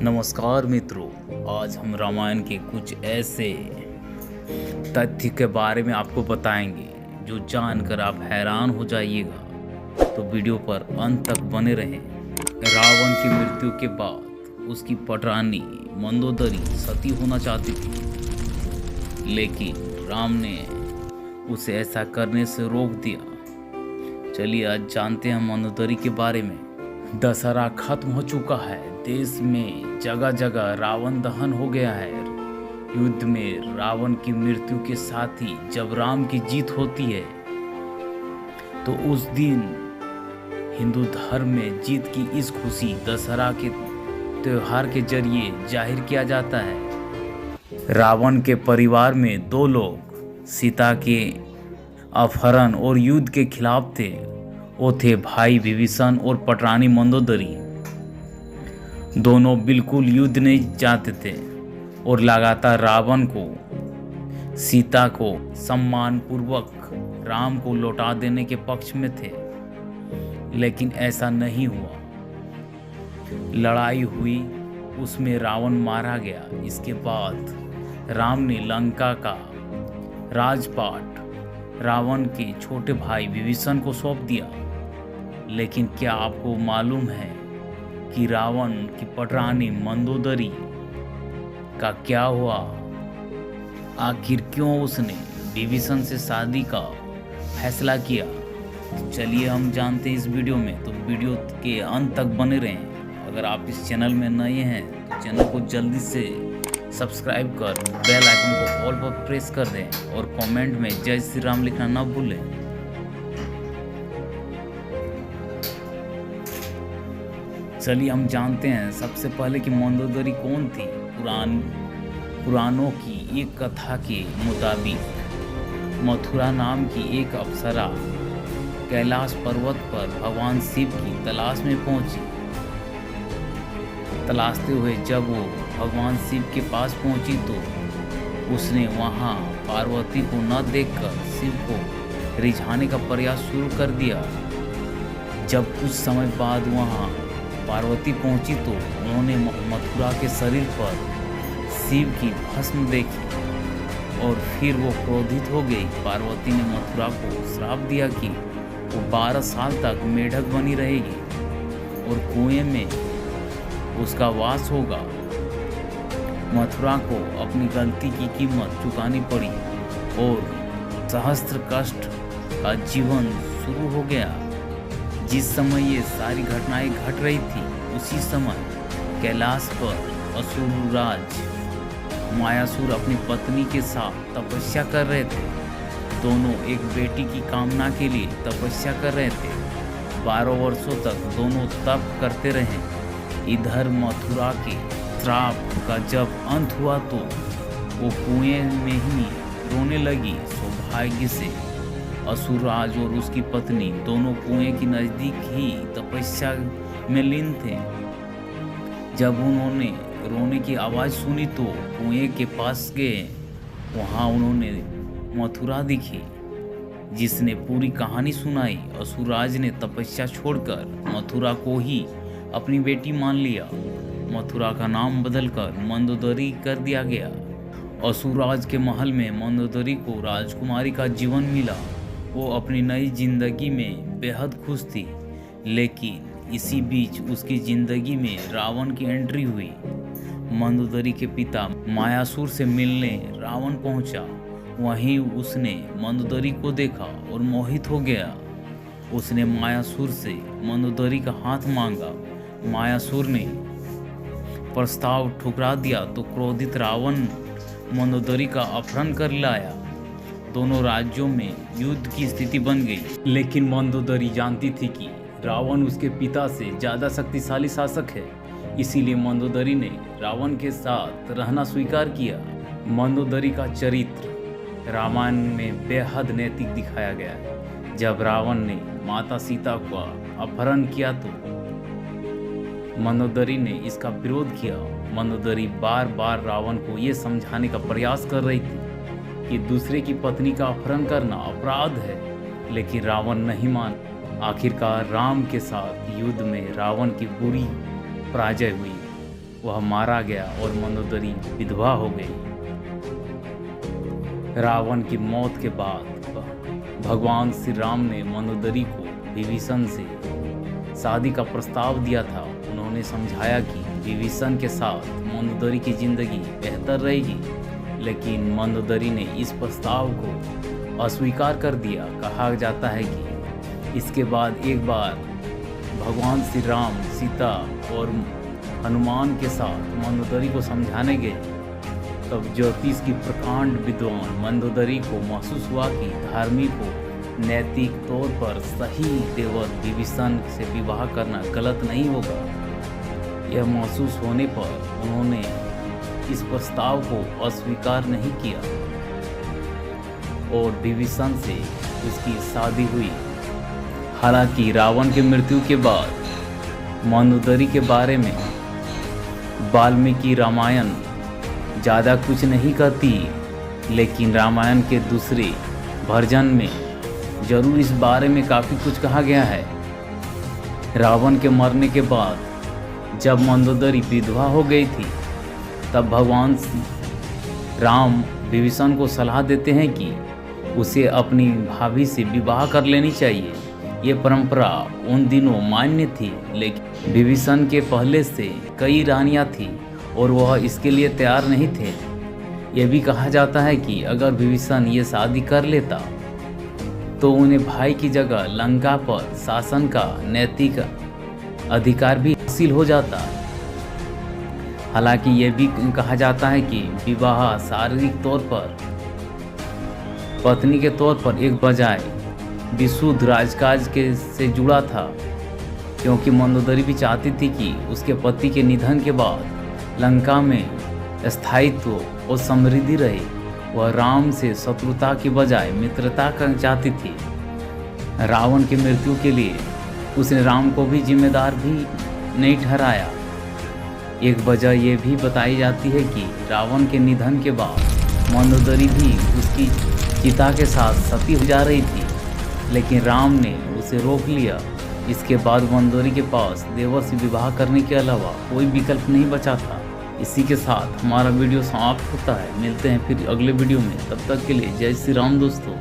नमस्कार मित्रों, आज हम रामायण के कुछ ऐसे तथ्य के बारे में आपको बताएंगे जो जानकर आप हैरान हो जाइएगा। तो वीडियो पर अंत तक बने रहें। रावण की मृत्यु के बाद उसकी पटरानी मंदोदरी सती होना चाहती थी, लेकिन राम ने उसे ऐसा करने से रोक दिया। चलिए आज जानते हैं मंदोदरी के बारे में। दशहरा खत्म हो चुका है, देश में जगह जगह रावण दहन हो गया है। युद्ध में रावण की मृत्यु के साथ ही जब राम की जीत होती है तो उस दिन हिंदू धर्म में जीत की इस खुशी दशहरा के त्योहार के जरिए जाहिर किया जाता है। रावण के परिवार में दो लोग सीता के अपहरण और युद्ध के खिलाफ थे। वो थे भाई विभीषण और पटरानी मंदोदरी। दोनों बिल्कुल युद्ध नहीं चाहते थे और लगातार रावण को सीता को सम्मानपूर्वक राम को लौटा देने के पक्ष में थे, लेकिन ऐसा नहीं हुआ। लड़ाई हुई, उसमें रावण मारा गया। इसके बाद राम ने लंका का राजपाट रावण के छोटे भाई विभीषण को सौंप दिया। लेकिन क्या आपको मालूम है कि रावण की पटरानी मंदोदरी का क्या हुआ? आखिर क्यों उसने विभीषण से शादी का फैसला किया? तो चलिए हम जानते हैं इस वीडियो में। तो वीडियो के अंत तक बने रहें। अगर आप इस चैनल में नए हैं तो चैनल को जल्दी से सब्सक्राइब कर बेल आइकन को ऑल पर प्रेस कर दें और कमेंट में जय श्री राम लिखना ना भूलें। चलिए हम जानते हैं सबसे पहले कि मंदोदरी कौन थी। पुराणों की एक कथा के मुताबिक मथुरा नाम की एक अप्सरा कैलाश पर्वत पर भगवान शिव की तलाश में पहुंची। तलाशते हुए जब वो भगवान शिव के पास पहुंची तो उसने वहां पार्वती को न देखकर शिव को रिझाने का प्रयास शुरू कर दिया। जब कुछ समय बाद वहां पार्वती पहुंची तो उन्होंने मथुरा के शरीर पर शिव की भस्म देखी और फिर वो क्रोधित हो गई। पार्वती ने मथुरा को श्राप दिया कि वो 12 साल तक मेढक बनी रहेगी और कुएं में उसका वास होगा। मथुरा को अपनी गलती की कीमत चुकानी पड़ी और सहस्त्र कष्ट का जीवन शुरू हो गया। जिस समय ये सारी घटनाएं घट रही थी उसी समय कैलाश पर असुरराज मायासुर अपनी पत्नी के साथ तपस्या कर रहे थे। दोनों एक बेटी की कामना के लिए तपस्या कर रहे थे। 12 वर्षों तक दोनों तप करते रहे। इधर मथुरा के श्राप का जब अंत हुआ तो वो कुएं में ही रोने लगी। सौभाग्य से असुरराज और उसकी पत्नी दोनों कुएं के नजदीक ही तपस्या में लीन थे। जब उन्होंने रोने की आवाज सुनी तो कुएं के पास गए। वहां उन्होंने मथुरा दिखी जिसने पूरी कहानी सुनाई। असुरराज ने तपस्या छोड़कर मथुरा को ही अपनी बेटी मान लिया। मथुरा का नाम बदलकर मंदोदरी कर दिया गया। असुरराज के महल में मंदोदरी को राजकुमारी का जीवन मिला। वो अपनी नई जिंदगी में बेहद खुश थी, लेकिन इसी बीच उसकी जिंदगी में रावण की एंट्री हुई। मंदोदरी के पिता मायासुर से मिलने रावण पहुंचा। वहीं उसने मंदोदरी को देखा और मोहित हो गया। उसने मायासुर से मंदोदरी का हाथ मांगा। मायासुर ने प्रस्ताव ठुकरा दिया तो क्रोधित रावण मंदोदरी का अपहरण कर लाया। दोनों राज्यों में युद्ध की स्थिति बन गई, लेकिन मंदोदरी जानती थी कि रावण उसके पिता से ज़्यादा शक्तिशाली शासक है। इसीलिए मंदोदरी ने रावण के साथ रहना स्वीकार किया। मंदोदरी का चरित्र रामायण में बेहद नैतिक दिखाया गया है। जब रावण ने माता सीता का अपहरण किया तो मंदोदरी ने इसका विरोध किया। मंदोदरी बार बार रावण को ये समझाने का प्रयास कर रही थी कि दूसरे की पत्नी का अपहरण करना अपराध है, लेकिन रावण नहीं मान। आखिरकार राम के साथ युद्ध में रावण की बुरी पराजय हुई। वह मारा गया और मंदोदरी विधवा हो गई। रावण की मौत के बाद भगवान श्री राम ने मंदोदरी को विभीषण से शादी का प्रस्ताव दिया था। उन्होंने समझाया कि विभीषण के साथ मंदोदरी की जिंदगी बेहतर रहेगी, लेकिन मंदोदरी ने इस प्रस्ताव को अस्वीकार कर दिया। कहा जाता है कि इसके बाद एक बार भगवान श्री राम सीता और हनुमान के साथ मंदोदरी को समझाने गए, तब ज्योतिष की प्रकांड विद्वान मंदोदरी को महसूस हुआ कि धार्मिक को नैतिक तौर पर सही देवर विभीषण से विवाह करना गलत नहीं होगा। यह महसूस होने पर उन्होंने इस प्रस्ताव को अस्वीकार नहीं किया और विभीषण से उसकी शादी हुई। हालांकि रावण की मृत्यु के बाद मंदोदरी के बारे में वाल्मीकि रामायण ज़्यादा कुछ नहीं कहती, लेकिन रामायण के दूसरे वर्जन में जरूर इस बारे में काफ़ी कुछ कहा गया है। रावण के मरने के बाद जब मंदोदरी विधवा हो गई थी, तब भगवान राम विभीषण को सलाह देते हैं कि उसे अपनी भाभी से विवाह कर लेनी चाहिए। ये परंपरा उन दिनों मान्य थी, लेकिन विभीषण के पहले से कई रानियां थीं और वह इसके लिए तैयार नहीं थे। यह भी कहा जाता है कि अगर विभीषण ये शादी कर लेता तो उन्हें भाई की जगह लंका पर शासन का नैतिक अधिकार भी हासिल हो जाता। हालांकि यह भी कहा जाता है कि विवाह शारीरिक तौर पर पत्नी के तौर पर एक बजाय विशुद्ध राजकाज के से जुड़ा था, क्योंकि मंदोदरी भी चाहती थी कि उसके पति के निधन के बाद लंका में स्थायित्व और समृद्धि रहे। वह राम से शत्रुता की बजाय मित्रता करना चाहती थी। रावण की मृत्यु के लिए उसने राम को भी जिम्मेदार भी नहीं ठहराया। एक वजह यह भी बताई जाती है कि रावण के निधन के बाद मंदोदरी भी उसकी चिता के साथ सती हो जा रही थी, लेकिन राम ने उसे रोक लिया। इसके बाद मंदोदरी के पास देवर से विवाह करने के अलावा कोई विकल्प नहीं बचा था। इसी के साथ हमारा वीडियो समाप्त होता है। मिलते हैं फिर अगले वीडियो में, तब तक के लिए जय श्री राम दोस्तों।